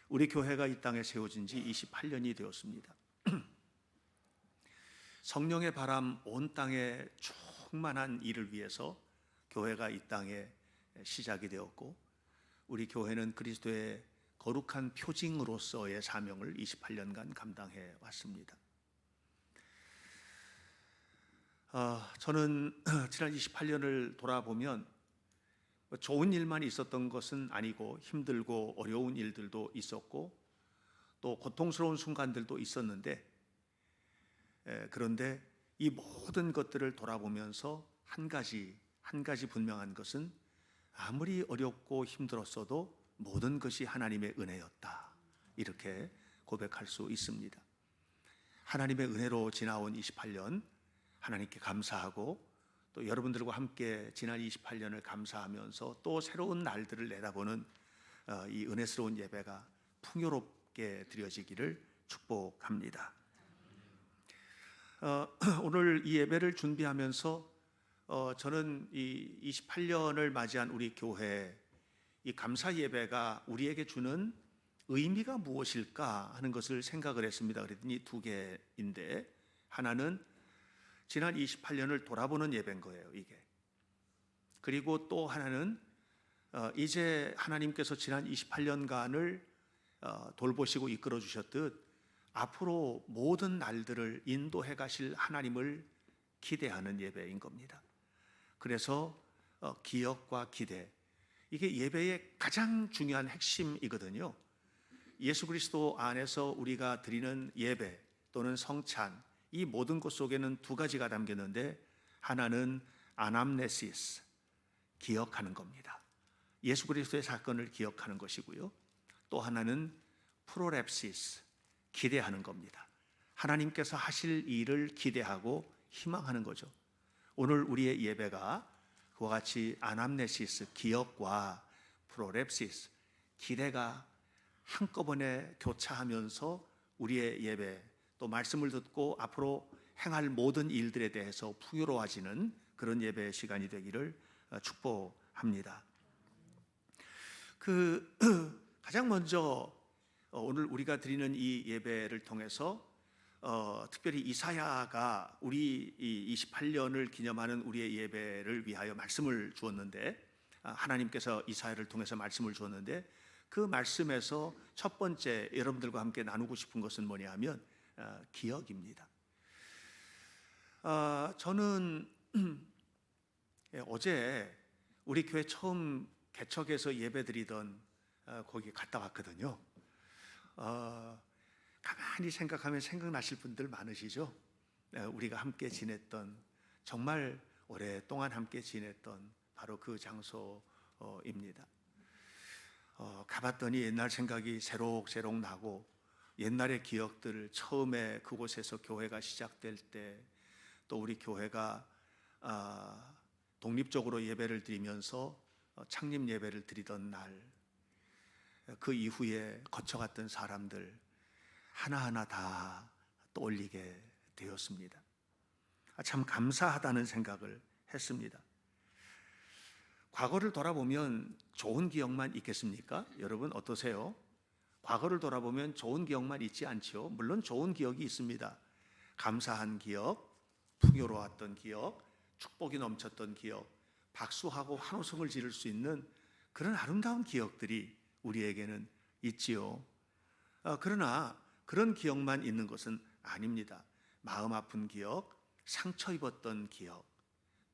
우리 교회가 이 땅에 세워진 지 28년이 되었습니다. 성령의 바람 온 땅에 충만한 일을 위해서 교회가 이 땅에 시작이 되었고, 우리 교회는 그리스도의 거룩한 표징으로서의 사명을 28년간 감당해 왔습니다. 저는 지난 28년을 돌아보면 좋은 일만 있었던 것은 아니고 힘들고 어려운 일들도 있었고 또 고통스러운 순간들도 있었는데, 그런데 이 모든 것들을 돌아보면서 한 가지 분명한 것은 아무리 어렵고 힘들었어도 모든 것이 하나님의 은혜였다, 이렇게 고백할 수 있습니다. 하나님의 은혜로 지나온 28년 하나님께 감사하고, 또 여러분들과 함께 지난 28년을 감사하면서 또 새로운 날들을 내다보는 이 은혜스러운 예배가 풍요롭게 드려지기를 축복합니다. 오늘 이 예배를 준비하면서 저는 이 28년을 맞이한 우리 교회 이 감사 예배가 우리에게 주는 의미가 무엇일까 하는 것을 생각을 했습니다. 그랬더니 두 개인데, 하나는 지난 28년을 돌아보는 예배인 거예요, 이게. 그리고 또 하나는 이제 하나님께서 지난 28년간을 돌보시고 이끌어 주셨듯 앞으로 모든 날들을 인도해 가실 하나님을 기대하는 예배인 겁니다. 그래서 기억과 기대, 이게 예배의 가장 중요한 핵심이거든요. 예수 그리스도 안에서 우리가 드리는 예배 또는 성찬, 이 모든 것 속에는 두 가지가 담겼는데, 하나는 아남네시스, 기억하는 겁니다. 예수 그리스도의 사건을 기억하는 것이고요. 또 하나는 프로랩시스, 기대하는 겁니다. 하나님께서 하실 일을 기대하고 희망하는 거죠. 오늘 우리의 예배가 그와 같이 아남네시스, 기억과 프로랩시스, 기대가 한꺼번에 교차하면서 우리의 예배, 또 말씀을 듣고 앞으로 행할 모든 일들에 대해서 풍요로워지는 그런 예배의 시간이 되기를 축복합니다. 가장 먼저 오늘 우리가 드리는 이 예배를 통해서 특별히 이사야가 우리 28년을 기념하는 우리의 예배를 위하여 말씀을 주었는데, 하나님께서 이사야를 통해서 말씀을 주었는데, 그 말씀에서 첫 번째 여러분들과 함께 나누고 싶은 것은 뭐냐 하면 기억입니다. 저는 어제 우리 교회 처음 개척해서 예배드리던 거기 갔다 왔거든요. 가만히 생각하면 생각나실 분들 많으시죠? 우리가 함께 지냈던, 정말 오랫동안 함께 지냈던 바로 그 장소입니다. 가봤더니 옛날 생각이 새록새록 나고, 옛날의 기억들, 처음에 그곳에서 교회가 시작될 때, 또 우리 교회가 독립적으로 예배를 드리면서 창립 예배를 드리던 날, 그 이후에 거쳐갔던 사람들 하나하나 다 떠올리게 되었습니다. 참 감사하다는 생각을 했습니다. 과거를 돌아보면 좋은 기억만 있겠습니까? 여러분 어떠세요? 과거를 돌아보면 좋은 기억만 있지 않지요? 물론 좋은 기억이 있습니다. 감사한 기억, 풍요로웠던 기억, 축복이 넘쳤던 기억, 박수하고 환호성을 지를 수 있는 그런 아름다운 기억들이 우리에게는 있지요. 그러나 그런 기억만 있는 것은 아닙니다. 마음 아픈 기억, 상처 입었던 기억,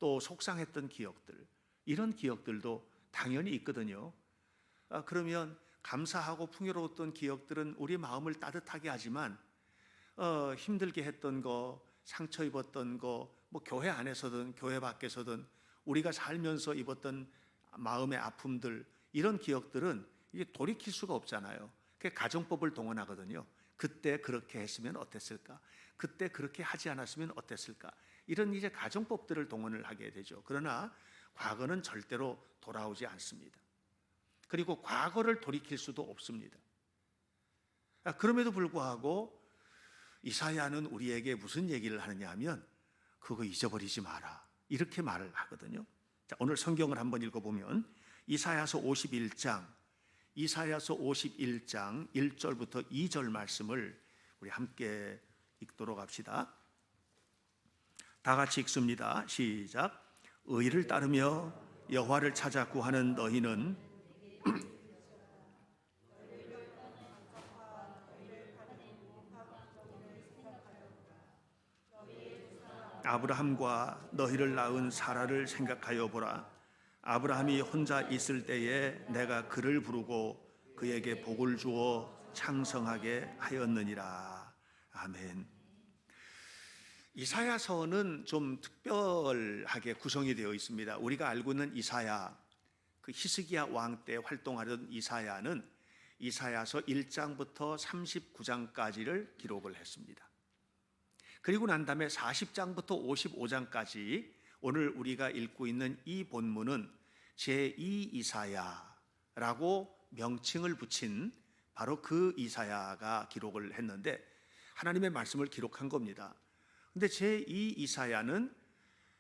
또 속상했던 기억들, 이런 기억들도 당연히 있거든요. 그러면 감사하고 풍요로웠던 기억들은 우리 마음을 따뜻하게 하지만 힘들게 했던 거, 상처 입었던 거, 뭐 교회 안에서든 교회 밖에서든 우리가 살면서 입었던 마음의 아픔들, 이런 기억들은 이게 돌이킬 수가 없잖아요. 그게 가정법을 동원하거든요. 그때 그렇게 했으면 어땠을까? 그때 그렇게 하지 않았으면 어땠을까? 이런 이제 가정법들을 동원을 하게 되죠. 그러나 과거는 절대로 돌아오지 않습니다. 그리고 과거를 돌이킬 수도 없습니다. 그럼에도 불구하고 이사야는 우리에게 무슨 얘기를 하느냐 하면, 그거 잊어버리지 마라, 이렇게 말을 하거든요. 자, 오늘 성경을 한번 읽어보면 이사야서 51장 이사야서 51장 1절부터 2절 말씀을 우리 함께 읽도록 합시다. 다 같이 읽습니다. 시작. 의를 따르며 여호와를 찾아 구하는 너희는 아브라함과 너희를 낳은 사라를 생각하여 보라. 아브라함이 혼자 있을 때에 내가 그를 부르고 그에게 복을 주어 창성하게 하였느니라. 아멘. 이사야서는 좀 특별하게 구성이 되어 있습니다. 우리가 알고 있는 이사야, 그 히스기야 왕 때 활동하던 이사야는 이사야서 1장부터 39장까지를 기록을 했습니다. 그리고 난 다음에 40장부터 55장까지 오늘 우리가 읽고 있는 이 본문은 제2 이사야라고 명칭을 붙인 바로 그 이사야가 기록을 했는데 하나님의 말씀을 기록한 겁니다. 근데 제2 이사야는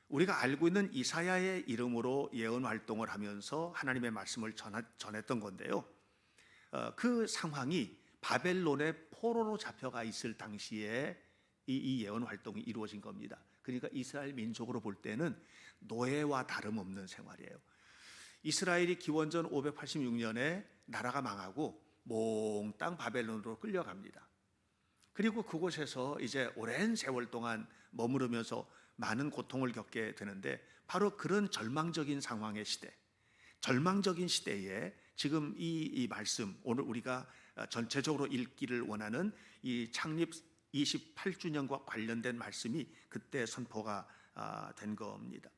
우리가 알고 있는 이사야의 이름으로 예언 활동을 하면서 하나님의 말씀을 전했던 건데요. 그 상황이 바벨론의 포로로 잡혀가 있을 당시에 이 예언 활동이 이루어진 겁니다. 그러니까 이스라엘 민족으로 볼 때는 노예와 다름없는 생활이에요. 이스라엘이 기원전 586년에 나라가 망하고 몽땅 바벨론으로 끌려갑니다. 그리고 그곳에서 이제 오랜 세월 동안 머무르면서 많은 고통을 겪게 되는데 바로 그런 절망적인 상황의 시대, 절망적인 시대에 지금 이 말씀, 오늘 우리가 전체적으로 읽기를 원하는 이 창립 28주년과 관련된 말씀이 그때 선포가 된 겁니다.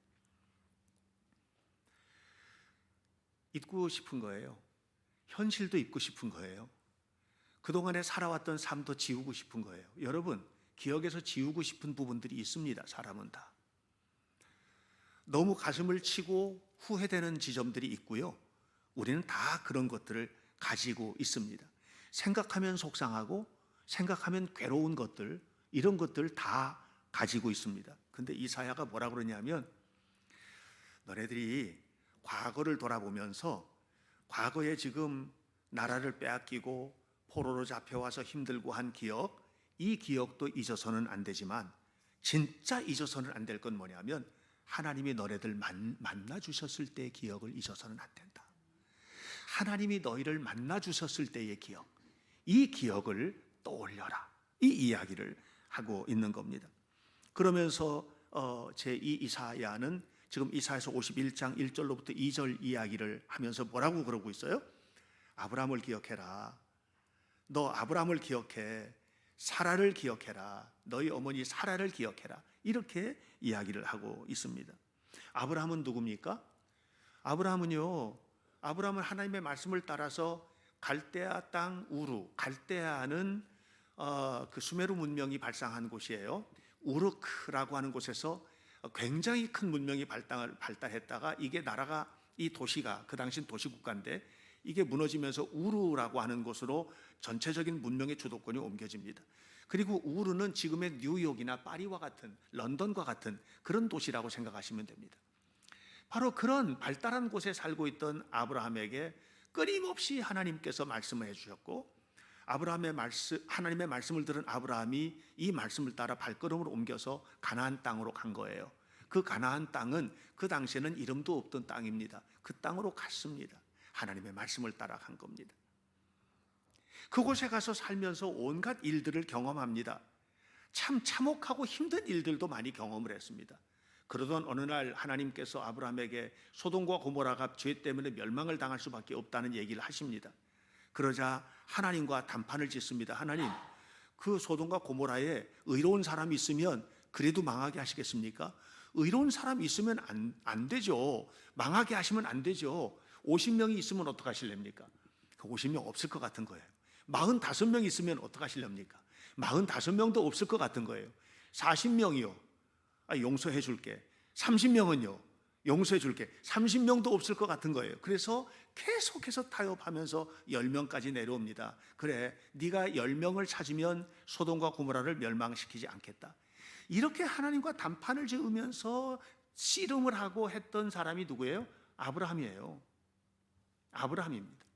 잊고 싶은 거예요. 현실도 잊고 싶은 거예요. 그동안에 살아왔던 삶도 지우고 싶은 거예요. 여러분, 기억에서 지우고 싶은 부분들이 있습니다. 사람은 다. 너무 가슴을 치고 후회되는 지점들이 있고요. 우리는 다 그런 것들을 가지고 있습니다. 생각하면 속상하고 생각하면 괴로운 것들, 이런 것들 다 가지고 있습니다. 근데 이사야가 뭐라 그러냐면 너네들이 과거를 돌아보면서 과거에 지금 나라를 빼앗기고 포로로 잡혀와서 힘들고 한 기억, 이 기억도 잊어서는 안 되지만 진짜 잊어서는 안 될 건 뭐냐면 하나님이 너네들 만나 주셨을 때의 기억을 잊어서는 안 된다. 하나님이 너희를 만나 주셨을 때의 기억, 이 기억을 떠올려라. 이 이야기를 하고 있는 겁니다. 그러면서 제2 이사야는 지금 이사야서 51장 1절로부터 2절 이야기를 하면서 뭐라고 그러고 있어요? 아브라함을 기억해라. 너 아브라함을 기억해. 사라를 기억해라. 너희 어머니 사라를 기억해라. 이렇게 이야기를 하고 있습니다. 아브라함은 누굽니까? 아브라함은 하나님의 말씀을 따라서 갈대아 땅 우르, 갈대아는 그 수메르 문명이 발상한 곳이에요. 우르크라고 하는 곳에서 굉장히 큰 문명이 발달했다가 이게 나라가, 이 도시가 그 당시 도시국가인데 이게 무너지면서 우르라고 하는 곳으로 전체적인 문명의 주도권이 옮겨집니다. 그리고 우르는 지금의 뉴욕이나 파리와 같은, 런던과 같은 그런 도시라고 생각하시면 됩니다. 바로 그런 발달한 곳에 살고 있던 아브라함에게 끊임없이 하나님께서 말씀을 해주셨고, 하나님의 말씀을 들은 아브라함이 이 말씀을 따라 발걸음을 옮겨서 가나안 땅으로 간 거예요. 그 가나안 땅은 그 당시에는 이름도 없던 땅입니다. 그 땅으로 갔습니다. 하나님의 말씀을 따라 간 겁니다. 그곳에 가서 살면서 온갖 일들을 경험합니다. 참 참혹하고 힘든 일들도 많이 경험을 했습니다. 그러던 어느 날 하나님께서 아브라함에게 소돔과 고모라가 죄 때문에 멸망을 당할 수밖에 없다는 얘기를 하십니다. 그러자 하나님과 담판을 짓습니다. 하나님, 그 소돔과 고모라에 의로운 사람이 있으면 그래도 망하게 하시겠습니까? 의로운 사람이 있으면 안 되죠. 망하게 하시면 안 되죠. 50명이 있으면 어떡하실랍니까? 그 50명 없을 것 같은 거예요. 45명이 있으면 어떡하실랍니까? 45명도 없을 것 같은 거예요. 40명이요. 용서해 줄게. 30명은요. 용서해 줄게. 30명도 없을 것 같은 거예요. 그래서 계속해서 타협하면서 10명까지 내려옵니다. 그래, 네가 10명을 찾으면 소돔과 고모라를 멸망시키지 않겠다. 이렇게 하나님과 담판을 지으면서 씨름을 하고 했던 사람이 누구예요? 아브라함이에요. 아브라함입니다.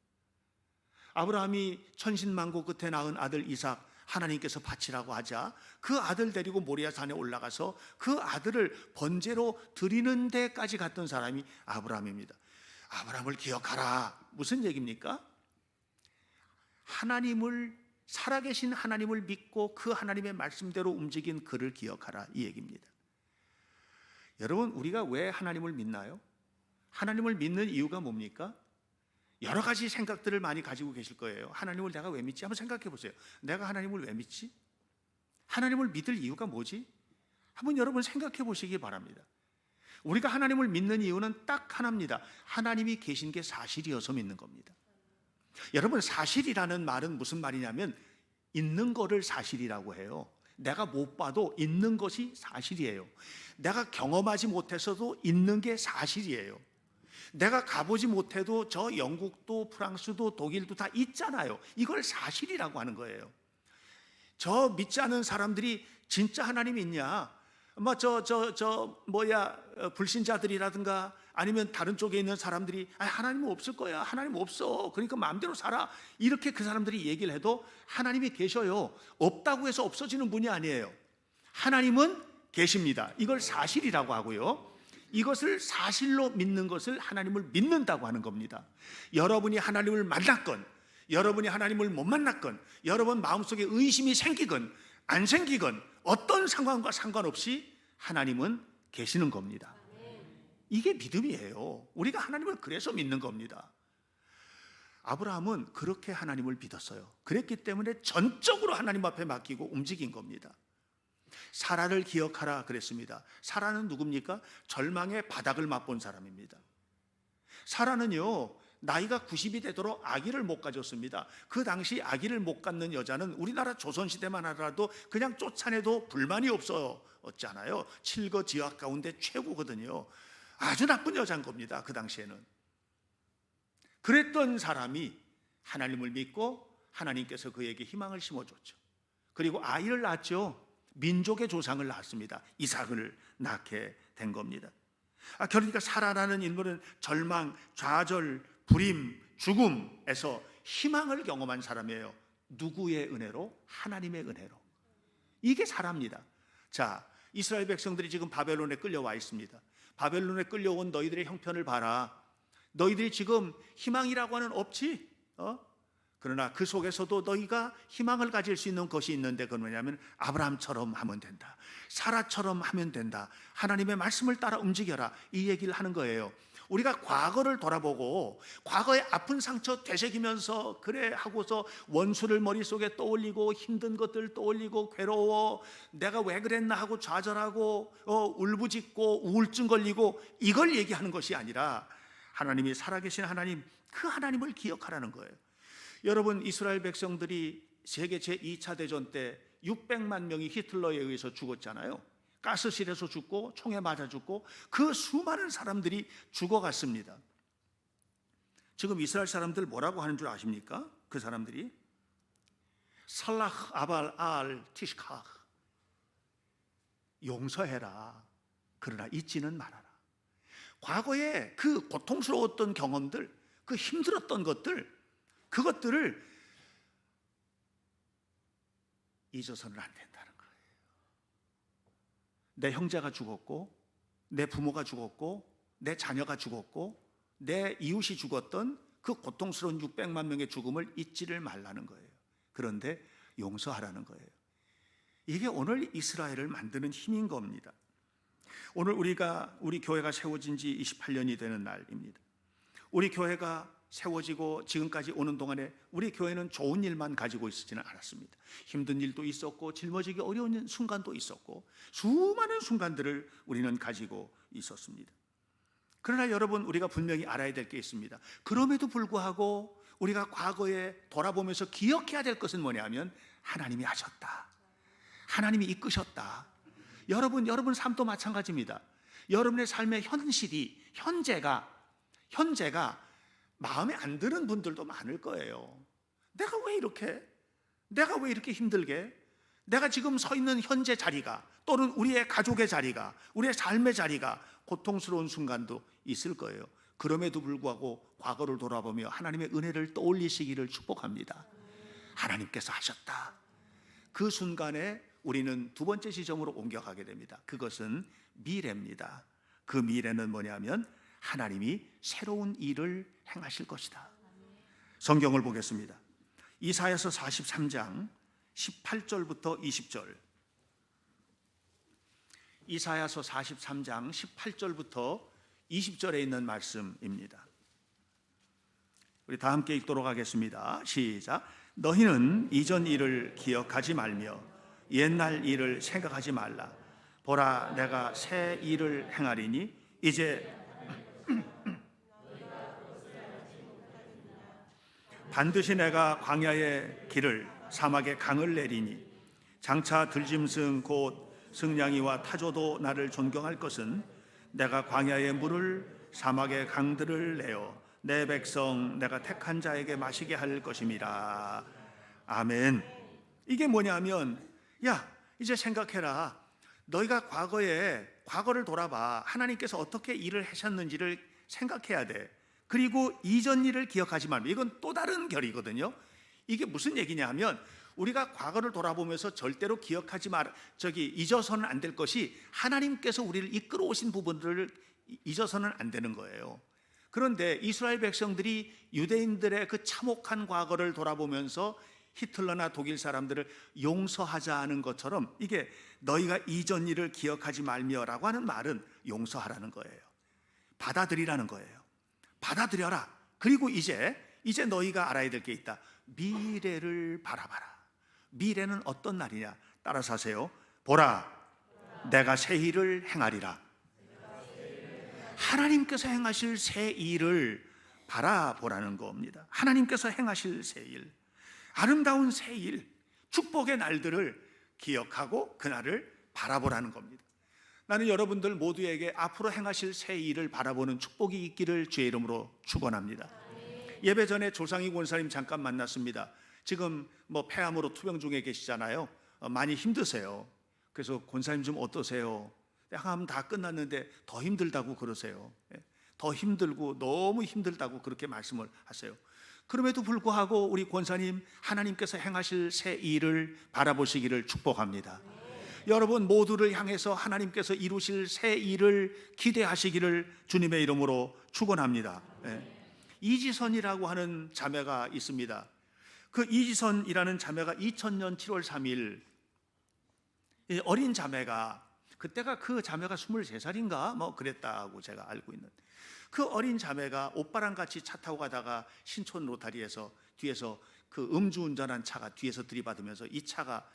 아브라함이 천신만고 끝에 낳은 아들 이삭 하나님께서 바치라고 하자 그 아들 데리고 모리아 산에 올라가서 그 아들을 번제로 드리는 데까지 갔던 사람이 아브라함입니다. 아브라함을 기억하라. 무슨 얘기입니까? 하나님을, 살아계신 하나님을 믿고 그 하나님의 말씀대로 움직인 그를 기억하라, 이 얘기입니다. 여러분, 우리가 왜 하나님을 믿나요? 하나님을 믿는 이유가 뭡니까? 여러 가지 생각들을 많이 가지고 계실 거예요. 하나님을 내가 왜 믿지? 한번 생각해 보세요. 내가 하나님을 왜 믿지? 하나님을 믿을 이유가 뭐지? 한번 여러분 생각해 보시기 바랍니다. 우리가 하나님을 믿는 이유는 딱 하나입니다. 하나님이 계신 게 사실이어서 믿는 겁니다. 여러분, 사실이라는 말은 무슨 말이냐면 있는 거를 사실이라고 해요. 내가 못 봐도 있는 것이 사실이에요. 내가 경험하지 못해서도 있는 게 사실이에요. 내가 가보지 못해도 저 영국도 프랑스도 독일도 다 있잖아요. 이걸 사실이라고 하는 거예요. 저 믿지 않는 사람들이 진짜 하나님이 있냐? 불신자들이라든가 아니면 다른 쪽에 있는 사람들이 하나님은 없을 거야. 하나님 없어. 그러니까 마음대로 살아. 이렇게 그 사람들이 얘기를 해도 하나님이 계셔요. 없다고 해서 없어지는 분이 아니에요. 하나님은 계십니다. 이걸 사실이라고 하고요. 이것을 사실로 믿는 것을 하나님을 믿는다고 하는 겁니다. 여러분이 하나님을 만났건 여러분이 하나님을 못 만났건 여러분 마음속에 의심이 생기건 안 생기건 어떤 상황과 상관없이 하나님은 계시는 겁니다. 이게 믿음이에요. 우리가 하나님을 그래서 믿는 겁니다. 아브라함은 그렇게 하나님을 믿었어요. 그랬기 때문에 전적으로 하나님 앞에 맡기고 움직인 겁니다. 사라를 기억하라 그랬습니다. 사라는 누굽니까? 절망의 바닥을 맛본 사람입니다. 사라는요, 나이가 90이 되도록 아기를 못 가졌습니다. 그 당시 아기를 못 갖는 여자는 우리나라 조선시대만 하더라도 그냥 쫓아내도 불만이 없었잖아요. 칠거지역 가운데 최고거든요. 아주 나쁜 여자인 겁니다. 그 당시에는. 그랬던 사람이 하나님을 믿고 하나님께서 그에게 희망을 심어줬죠. 그리고 아이를 낳았죠. 민족의 조상을 낳았습니다. 이삭을 낳게 된 겁니다. 그러니까 사라라는 인물은 절망, 좌절, 불임, 죽음에서 희망을 경험한 사람이에요. 누구의 은혜로? 하나님의 은혜로. 이게 사라입니다. 자, 이스라엘 백성들이 지금 바벨론에 끌려와 있습니다. 바벨론에 끌려온 너희들의 형편을 봐라. 너희들이 지금 희망이라고 하는 없지? 그러나 그 속에서도 너희가 희망을 가질 수 있는 것이 있는데 그건 뭐냐면 아브라함처럼 하면 된다. 사라처럼 하면 된다. 하나님의 말씀을 따라 움직여라. 이 얘기를 하는 거예요. 우리가 과거를 돌아보고 과거의 아픈 상처 되새기면서 그래 하고서 원수를 머릿속에 떠올리고 힘든 것들 떠올리고 괴로워 내가 왜 그랬나 하고 좌절하고 울부짖고 우울증 걸리고 이걸 얘기하는 것이 아니라 하나님이 살아계신 하나님, 그 하나님을 기억하라는 거예요. 여러분, 이스라엘 백성들이 세계 제2차 대전 때 600만 명이 히틀러에 의해서 죽었잖아요. 가스실에서 죽고 총에 맞아 죽고 그 수많은 사람들이 죽어갔습니다. 지금 이스라엘 사람들 뭐라고 하는 줄 아십니까? 그 사람들이 살라흐 아발 알 티시카, 용서해라. 그러나 잊지는 말아라. 과거에 그 고통스러웠던 경험들, 그 힘들었던 것들, 그것들을 잊어서는 안 된다는 거예요. 내 형제가 죽었고 내 부모가 죽었고 내 자녀가 죽었고 내 이웃이 죽었던 그 고통스러운 600만 명의 죽음을 잊지를 말라는 거예요. 그런데 용서하라는 거예요. 이게 오늘 이스라엘을 만드는 힘인 겁니다. 오늘 우리 교회가 세워진 지 28년이 되는 날입니다. 우리 교회가 세워지고 지금까지 오는 동안에 우리 교회는 좋은 일만 가지고 있지는 않았습니다. 힘든 일도 있었고 짊어지기 어려운 순간도 있었고 수많은 순간들을 우리는 가지고 있었습니다. 그러나 여러분, 우리가 분명히 알아야 될 게 있습니다. 그럼에도 불구하고 우리가 과거에 돌아보면서 기억해야 될 것은 뭐냐면 하나님이 하셨다. 하나님이 이끄셨다. 여러분 삶도 마찬가지입니다. 여러분의 삶의 현재가 마음에 안 드는 분들도 많을 거예요. 내가 왜 이렇게 힘들게? 내가 지금 서 있는 현재 자리가 또는 우리의 가족의 자리가, 우리의 삶의 자리가 고통스러운 순간도 있을 거예요. 그럼에도 불구하고 과거를 돌아보며 하나님의 은혜를 떠올리시기를 축복합니다. 하나님께서 하셨다. 그 순간에 우리는 두 번째 지점으로 옮겨가게 됩니다. 그것은 미래입니다. 그 미래는 뭐냐면 하나님이 새로운 일을 행하실 것이다. 성경을 보겠습니다. 이사야서 43장 18절부터 20절. 이사야서 43장 18절부터 20절에 있는 말씀입니다. 우리 다 함께 읽도록 하겠습니다. 시작. 너희는 이전 일을 기억하지 말며 옛날 일을 생각하지 말라. 보라, 내가 새 일을 행하리니 이제 반드시 내가 광야의 길을 사막의 강을 내리니 장차 들짐승 곧 승냥이와 타조도 나를 존경할 것은 내가 광야의 물을 사막의 강들을 내어 내 백성 내가 택한 자에게 마시게 할 것임이라. 아멘. 이게 뭐냐면, 야, 이제 생각해라. 너희가 과거를 돌아봐. 하나님께서 어떻게 일을 하셨는지를 생각해야 돼. 그리고 이전 일을 기억하지 말고. 이건 또 다른 결이거든요. 이게 무슨 얘기냐 하면, 우리가 과거를 돌아보면서 절대로 잊어서는 안 될 것이 하나님께서 우리를 이끌어 오신 부분들을 잊어서는 안 되는 거예요. 그런데 이스라엘 백성들이 유대인들의 그 참혹한 과거를 돌아보면서 히틀러나 독일 사람들을 용서하자는 것처럼, 이게 너희가 이전 일을 기억하지 말며라고 하는 말은 용서하라는 거예요. 받아들이라는 거예요. 받아들여라. 그리고 이제 너희가 알아야 될 게 있다. 미래를 바라봐라. 미래는 어떤 날이냐? 따라서 하세요. 보라, 내가 새 일을 행하리라. 하나님께서 행하실 새 일을 바라보라는 겁니다. 하나님께서 행하실 새 일, 아름다운 새 일, 축복의 날들을 기억하고 그날을 바라보라는 겁니다. 나는 여러분들 모두에게 앞으로 행하실 새 일을 바라보는 축복이 있기를 주의 이름으로 축원합니다. 예배 전에 조상희 권사님 잠깐 만났습니다. 지금 폐암으로 투병 중에 계시잖아요. 많이 힘드세요. 그래서 권사님 좀 어떠세요? 항암 다 끝났는데 더 힘들다고 그러세요. 더 힘들고 너무 힘들다고 그렇게 말씀을 하세요. 그럼에도 불구하고 우리 권사님, 하나님께서 행하실 새 일을 바라보시기를 축복합니다. 여러분 모두를 향해서 하나님께서 이루실 새 일을 기대하시기를 주님의 이름으로 축원합니다. 이지선이라고 하는 자매가 있습니다. 그 이지선이라는 자매가 2000년 7월 3일 어린 자매가, 그때가 그 자매가 23살인가 그랬다고 제가 알고 있는, 그 어린 자매가 오빠랑 같이 차 타고 가다가 신촌 로타리에서 뒤에서 그 음주운전한 차가 뒤에서 들이받으면서 이 차가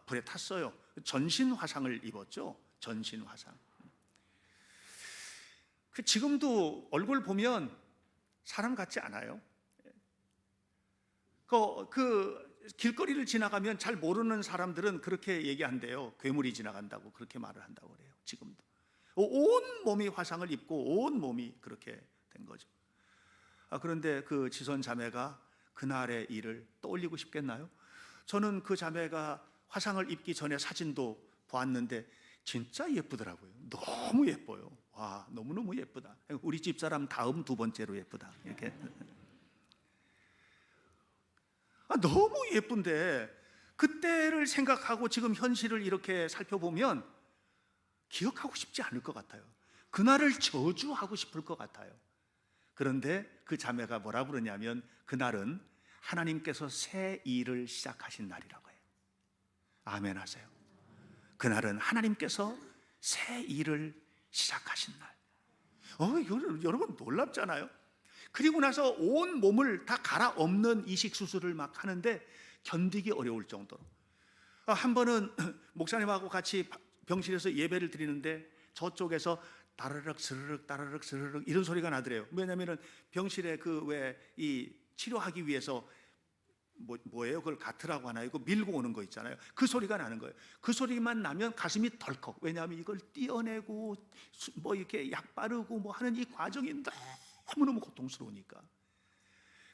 불에 탔어요. 전신 화상을 입었죠. 전신 화상. 지금도 얼굴 보면 사람 같지 않아요. 그 길거리를 지나가면 잘 모르는 사람들은 그렇게 얘기한대요. 괴물이 지나간다고 그렇게 말을 한다고 그래요. 지금도 온 몸이 화상을 입고 온 몸이 그렇게 된 거죠. 그런데 그 지선 자매가 그날의 일을 떠올리고 싶겠나요? 저는 그 자매가 화상을 입기 전에 사진도 보았는데 진짜 예쁘더라고요. 너무 예뻐요. 와, 너무너무 예쁘다. 우리 집사람 다음 두 번째로 예쁘다. 이렇게. 너무 예쁜데 그때를 생각하고 지금 현실을 이렇게 살펴보면 기억하고 싶지 않을 것 같아요. 그날을 저주하고 싶을 것 같아요. 그런데 그 자매가 뭐라 그러냐면, 그날은 하나님께서 새 일을 시작하신 날이라고 해요. 아멘 하세요. 그날은 하나님께서 새 일을 시작하신 날. 여러분 놀랍잖아요. 그리고 나서 온 몸을 다 갈아엎는 이식 수술을 막 하는데 견디기 어려울 정도로. 한 번은 목사님하고 같이 병실에서 예배를 드리는데 저쪽에서 따르륵 스르륵 따르륵 스르륵 이런 소리가 나더래요. 왜냐하면 병실에 이 치료하기 위해서 뭐예요? 그걸 가트라고 하나요? 이거 밀고 오는 거 있잖아요. 그 소리가 나는 거예요. 그 소리만 나면 가슴이 덜컥. 왜냐하면 이걸 떼어내고 이렇게 약 바르고 하는 이 과정이 너무너무 고통스러우니까.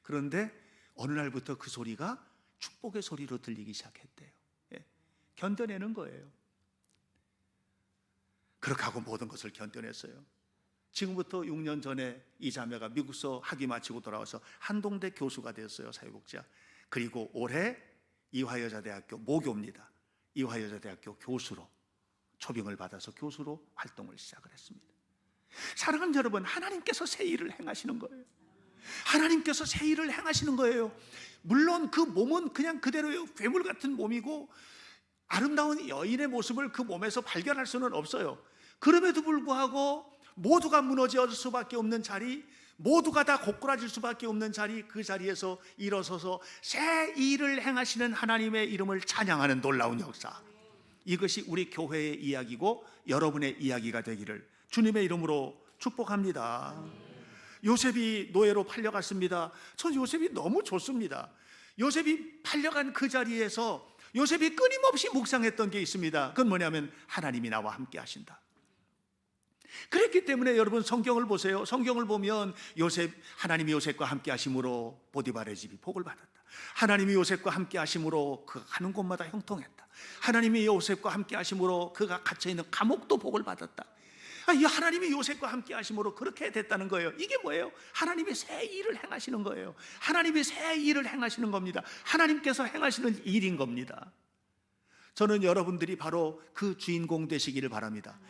그런데 어느 날부터 그 소리가 축복의 소리로 들리기 시작했대요. 견뎌내는 거예요. 그렇게 하고 모든 것을 견뎌냈어요. 지금부터 6년 전에 이 자매가 미국서 학위 마치고 돌아와서 한동대 교수가 되었어요, 사회복지학. 그리고 올해 이화여자대학교 모교입니다. 이화여자대학교 교수로 초빙을 받아서 교수로 활동을 시작을 했습니다. 사랑하는 여러분, 하나님께서 새 일을 행하시는 거예요. 하나님께서 새 일을 행하시는 거예요. 물론 그 몸은 그냥 그대로의 괴물 같은 몸이고 아름다운 여인의 모습을 그 몸에서 발견할 수는 없어요. 그럼에도 불구하고 모두가 무너질 수밖에 없는 자리, 모두가 다 고꾸라질 수밖에 없는 자리, 그 자리에서 일어서서 새 일을 행하시는 하나님의 이름을 찬양하는 놀라운 역사, 이것이 우리 교회의 이야기고 여러분의 이야기가 되기를 주님의 이름으로 축복합니다. 요셉이 노예로 팔려갔습니다. 전 요셉이 너무 좋습니다. 요셉이 팔려간 그 자리에서 요셉이 끊임없이 묵상했던 게 있습니다. 그건 뭐냐면 하나님이 나와 함께 하신다. 그랬기 때문에 여러분 성경을 보세요. 성경을 보면 하나님이 요셉과 함께 하심으로 보디발의 집이 복을 받았다. 하나님이 요셉과 함께 하심으로 그가 가는 곳마다 형통했다. 하나님이 요셉과 함께 하심으로 그가 갇혀있는 감옥도 복을 받았다. 이 하나님이 요셉과 함께 하심으로 그렇게 됐다는 거예요. 이게 뭐예요? 하나님이 새 일을 행하시는 거예요. 하나님이 새 일을 행하시는 겁니다. 하나님께서 행하시는 일인 겁니다. 저는 여러분들이 바로 그 주인공 되시기를 바랍니다.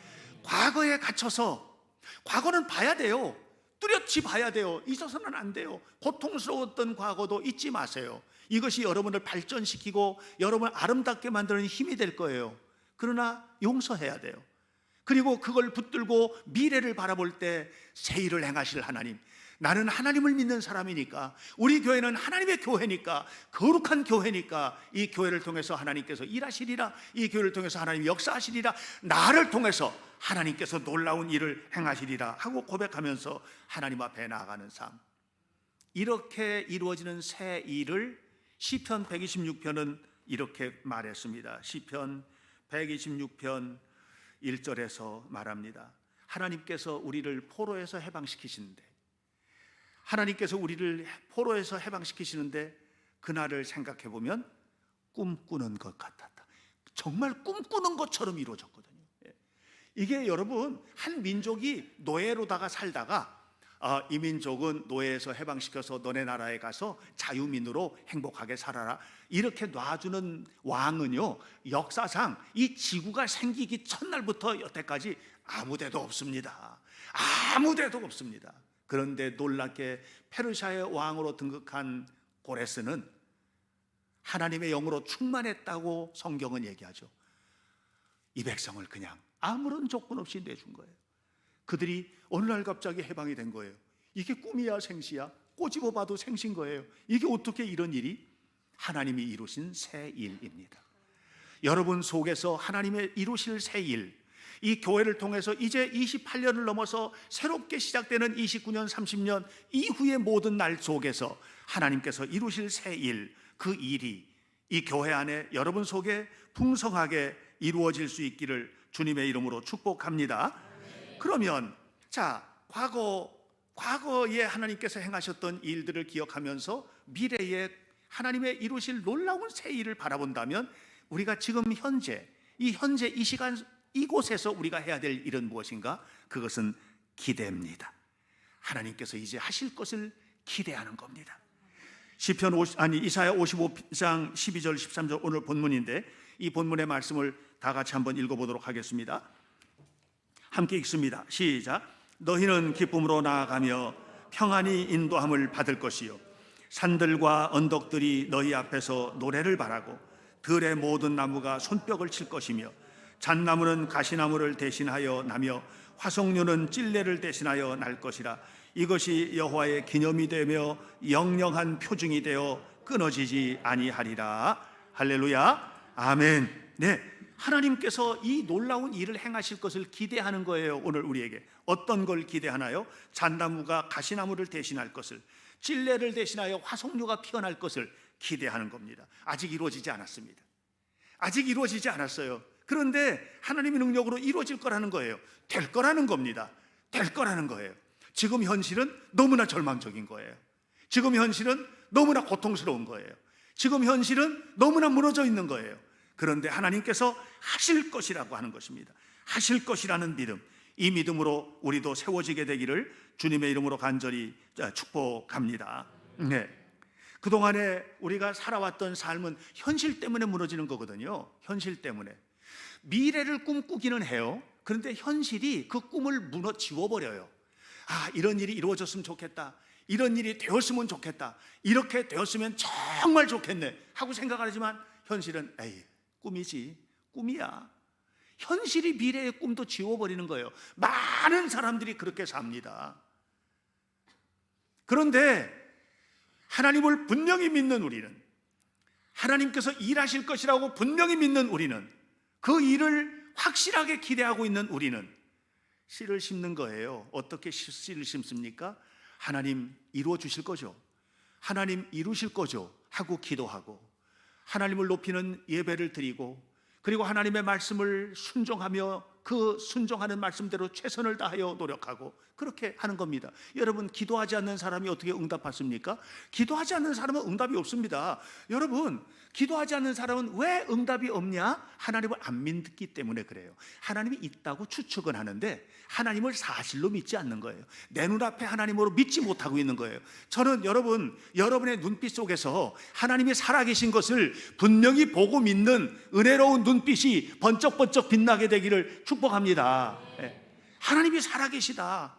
과거에 갇혀서, 과거는 봐야 돼요. 뚜렷이 봐야 돼요. 잊어서는 안 돼요. 고통스러웠던 과거도 잊지 마세요. 이것이 여러분을 발전시키고 여러분을 아름답게 만드는 힘이 될 거예요. 그러나 용서해야 돼요. 그리고 그걸 붙들고 미래를 바라볼 때 새 일을 행하실 하나님, 나는 하나님을 믿는 사람이니까, 우리 교회는 하나님의 교회니까, 거룩한 교회니까 이 교회를 통해서 하나님께서 일하시리라, 이 교회를 통해서 하나님이 역사하시리라, 나를 통해서 하나님께서 놀라운 일을 행하시리라 하고 고백하면서 하나님 앞에 나아가는 삶, 이렇게 이루어지는 새 일을 시편 126편은 이렇게 말했습니다. 시편 126편 1절에서 말합니다. 하나님께서 우리를 포로에서 해방시키시는데, 하나님께서 우리를 포로에서 해방시키시는데 그날을 생각해 보면 꿈꾸는 것 같았다. 정말 꿈꾸는 것처럼 이루어졌거든요. 이게 여러분, 한 민족이 노예로다가 살다가 이 민족은 노예에서 해방시켜서 너네 나라에 가서 자유민으로 행복하게 살아라, 이렇게 놔주는 왕은요, 역사상 이 지구가 생기기 첫날부터 여태까지 아무데도 없습니다. 아무데도 없습니다. 그런데 놀랍게 페르시아의 왕으로 등극한 고레스는 하나님의 영으로 충만했다고 성경은 얘기하죠. 이 백성을 그냥 아무런 조건 없이 내준 거예요. 그들이 어느 날 갑자기 해방이 된 거예요. 이게 꿈이야 생시야? 꼬집어 봐도 생신 거예요. 이게 어떻게 이런 일이? 하나님이 이루신 새 일입니다. 여러분 속에서 하나님의 이루실 새 일, 이 교회를 통해서 이제 28년을 넘어서 새롭게 시작되는 29년, 30년 이후의 모든 날 속에서 하나님께서 이루실 새 일, 그 일이 이 교회 안에 여러분 속에 풍성하게 이루어질 수 있기를 주님의 이름으로 축복합니다. 그러면 자, 과거에 하나님께서 행하셨던 일들을 기억하면서 미래에 하나님의 이루실 놀라운 새 일을 바라본다면, 우리가 지금 현재 이 시간 이곳에서 우리가 해야 될 일은 무엇인가? 그것은 기대입니다. 하나님께서 이제 하실 것을 기대하는 겁니다. 이사야 55장 12절 13절 오늘 본문인데, 이 본문의 말씀을 다 같이 한번 읽어보도록 하겠습니다. 함께 읽습니다. 시작. 너희는 기쁨으로 나아가며 평안히 인도함을 받을 것이요, 산들과 언덕들이 너희 앞에서 노래를 바라고 들의 모든 나무가 손뼉을 칠 것이며, 잣나무는 가시나무를 대신하여 나며 화석류는 찔레를 대신하여 날 것이라. 이것이 여호와의 기념이 되며 영영한 표징이 되어 끊어지지 아니하리라. 할렐루야. 아멘. 네, 하나님께서 이 놀라운 일을 행하실 것을 기대하는 거예요. 오늘 우리에게 어떤 걸 기대하나요? 잣나무가 가시나무를 대신할 것을, 찔레를 대신하여 화석류가 피어날 것을 기대하는 겁니다. 아직 이루어지지 않았습니다. 아직 이루어지지 않았어요. 그런데 하나님의 능력으로 이루어질 거라는 거예요. 될 거라는 겁니다. 될 거라는 거예요. 지금 현실은 너무나 절망적인 거예요. 지금 현실은 너무나 고통스러운 거예요. 지금 현실은 너무나 무너져 있는 거예요. 그런데 하나님께서 하실 것이라고 하는 것입니다. 하실 것이라는 믿음, 이 믿음으로 우리도 세워지게 되기를 주님의 이름으로 간절히 축복합니다. 네. 그동안에 우리가 살아왔던 삶은 현실 때문에 무너지는 거거든요. 현실 때문에. 미래를 꿈꾸기는 해요. 그런데 현실이 그 꿈을 지워버려요. 이런 일이 이루어졌으면 좋겠다, 이런 일이 되었으면 좋겠다, 이렇게 되었으면 정말 좋겠네 하고 생각하지만 현실은 꿈이지, 꿈이야. 현실이 미래의 꿈도 지워버리는 거예요. 많은 사람들이 그렇게 삽니다. 그런데 하나님을 분명히 믿는 우리는, 하나님께서 일하실 것이라고 분명히 믿는 우리는, 그 일을 확실하게 기대하고 있는 우리는 씨를 심는 거예요. 어떻게 씨를 심습니까? 하나님 이루어 주실 거죠, 하나님 이루실 거죠 하고 기도하고, 하나님을 높이는 예배를 드리고, 그리고 하나님의 말씀을 순종하며 그 순종하는 말씀대로 최선을 다하여 노력하고, 그렇게 하는 겁니다. 여러분, 기도하지 않는 사람이 어떻게 응답받습니까? 기도하지 않는 사람은 응답이 없습니다. 여러분, 기도하지 않는 사람은 왜 응답이 없냐? 하나님을 안 믿기 때문에 그래요. 하나님이 있다고 추측은 하는데 하나님을 사실로 믿지 않는 거예요. 내 눈앞에 하나님으로 믿지 못하고 있는 거예요. 저는 여러분의 눈빛 속에서 하나님이 살아계신 것을 분명히 보고 믿는 은혜로운 눈빛이 번쩍번쩍 빛나게 되기를 축복합니다. 하나님이 살아계시다,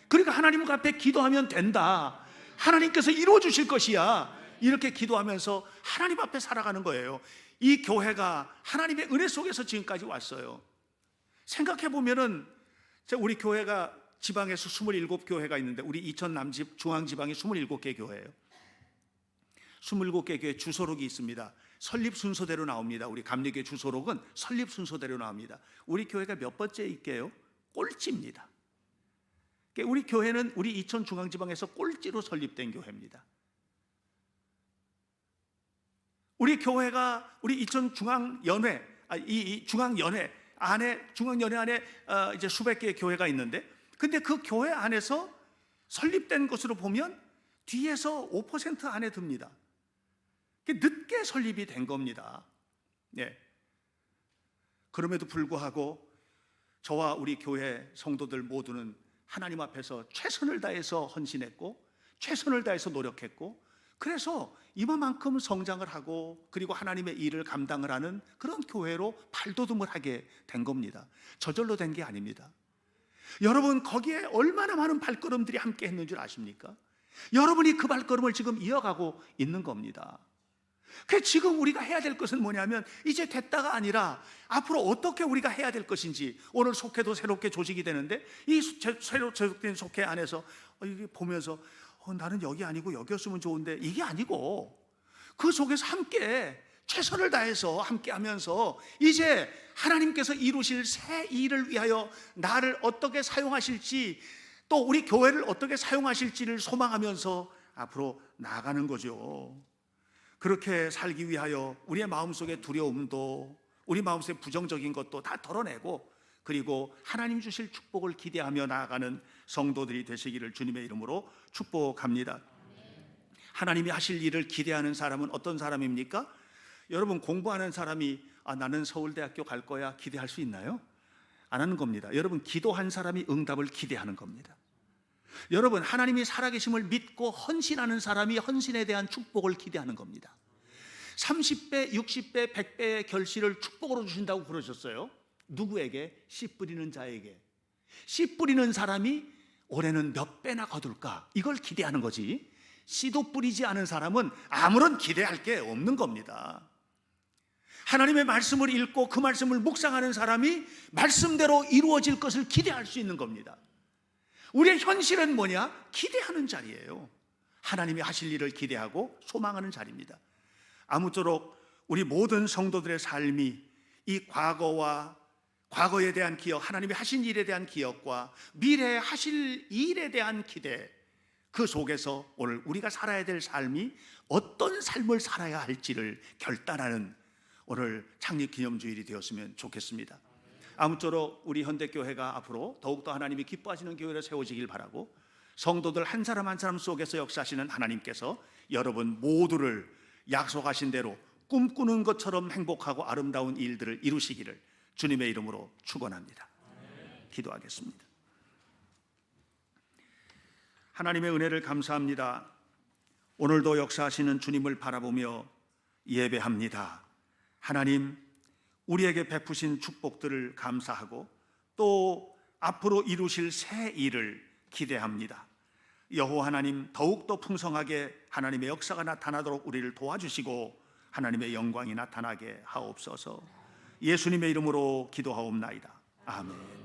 그러니까 하나님 앞에 기도하면 된다, 하나님께서 이루어 주실 것이야, 이렇게 기도하면서 하나님 앞에 살아가는 거예요. 이 교회가 하나님의 은혜 속에서 지금까지 왔어요. 생각해 보면은 우리 교회가 지방에서 27교회가 있는데, 우리 이천 남집 중앙지방이 27개 교회예요. 27개 교회 주소록이 있습니다. 설립 순서대로 나옵니다. 우리 감리교회 주소록은 설립 순서대로 나옵니다. 우리 교회가 몇 번째 있게요? 꼴찌입니다. 우리 교회는 우리 이천 중앙지방에서 꼴찌로 설립된 교회입니다. 우리 교회가 우리 이천 중앙연회, 이 중앙연회 안에 이제 수백 개의 교회가 있는데, 근데 그 교회 안에서 설립된 것으로 보면 뒤에서 5% 안에 듭니다. 늦게 설립이 된 겁니다. 그럼에도 불구하고 저와 우리 교회 성도들 모두는 하나님 앞에서 최선을 다해서 헌신했고, 최선을 다해서 노력했고, 그래서 이만큼 성장을 하고, 그리고 하나님의 일을 감당을 하는 그런 교회로 발돋움을 하게 된 겁니다. 저절로 된 게 아닙니다. 여러분, 거기에 얼마나 많은 발걸음들이 함께 했는 줄 아십니까? 여러분이 그 발걸음을 지금 이어가고 있는 겁니다. 그래서 지금 우리가 해야 될 것은 뭐냐면, 이제 됐다가 아니라 앞으로 어떻게 우리가 해야 될 것인지. 오늘 속회도 새롭게 조직이 되는데, 이 새로 조직된 속회 안에서 이게 보면서 나는 여기 아니고 여기였으면 좋은데, 이게 아니고 그 속에서 함께 최선을 다해서 함께 하면서 이제 하나님께서 이루실 새 일을 위하여 나를 어떻게 사용하실지, 또 우리 교회를 어떻게 사용하실지를 소망하면서 앞으로 나아가는 거죠. 그렇게 살기 위하여 우리의 마음속의 두려움도, 우리 마음속의 부정적인 것도 다 덜어내고, 그리고 하나님 주실 축복을 기대하며 나아가는 성도들이 되시기를 주님의 이름으로 축복합니다. 하나님이 하실 일을 기대하는 사람은 어떤 사람입니까? 여러분, 공부하는 사람이 나는 서울대학교 갈 거야 기대할 수 있나요? 안 하는 겁니다. 여러분, 기도한 사람이 응답을 기대하는 겁니다. 여러분, 하나님이 살아계심을 믿고 헌신하는 사람이 헌신에 대한 축복을 기대하는 겁니다. 30배, 60배, 100배의 결실을 축복으로 주신다고 그러셨어요. 누구에게? 씨 뿌리는 자에게. 씨 뿌리는 사람이 올해는 몇 배나 거둘까, 이걸 기대하는 거지, 씨도 뿌리지 않은 사람은 아무런 기대할 게 없는 겁니다. 하나님의 말씀을 읽고 그 말씀을 묵상하는 사람이 말씀대로 이루어질 것을 기대할 수 있는 겁니다. 우리의 현실은 뭐냐? 기대하는 자리예요. 하나님이 하실 일을 기대하고 소망하는 자리입니다. 아무쪼록 우리 모든 성도들의 삶이 이 과거에 대한 기억, 하나님이 하신 일에 대한 기억과 미래에 하실 일에 대한 기대, 그 속에서 오늘 우리가 살아야 될 삶이 어떤 삶을 살아야 할지를 결단하는 오늘 창립기념주일이 되었으면 좋겠습니다. 아무쪼록 우리 현대교회가 앞으로 더욱더 하나님이 기뻐하시는 교회로 세워지길 바라고, 성도들 한 사람 한 사람 속에서 역사하시는 하나님께서 여러분 모두를 약속하신 대로 꿈꾸는 것처럼 행복하고 아름다운 일들을 이루시기를 주님의 이름으로 축원합니다. 기도하겠습니다. 하나님의 은혜를 감사합니다. 오늘도 역사하시는 주님을 바라보며 예배합니다. 하나님, 우리에게 베푸신 축복들을 감사하고 또 앞으로 이루실 새 일을 기대합니다. 여호와 하나님, 더욱더 풍성하게 하나님의 역사가 나타나도록 우리를 도와주시고 하나님의 영광이 나타나게 하옵소서. 예수님의 이름으로 기도하옵나이다. 아멘.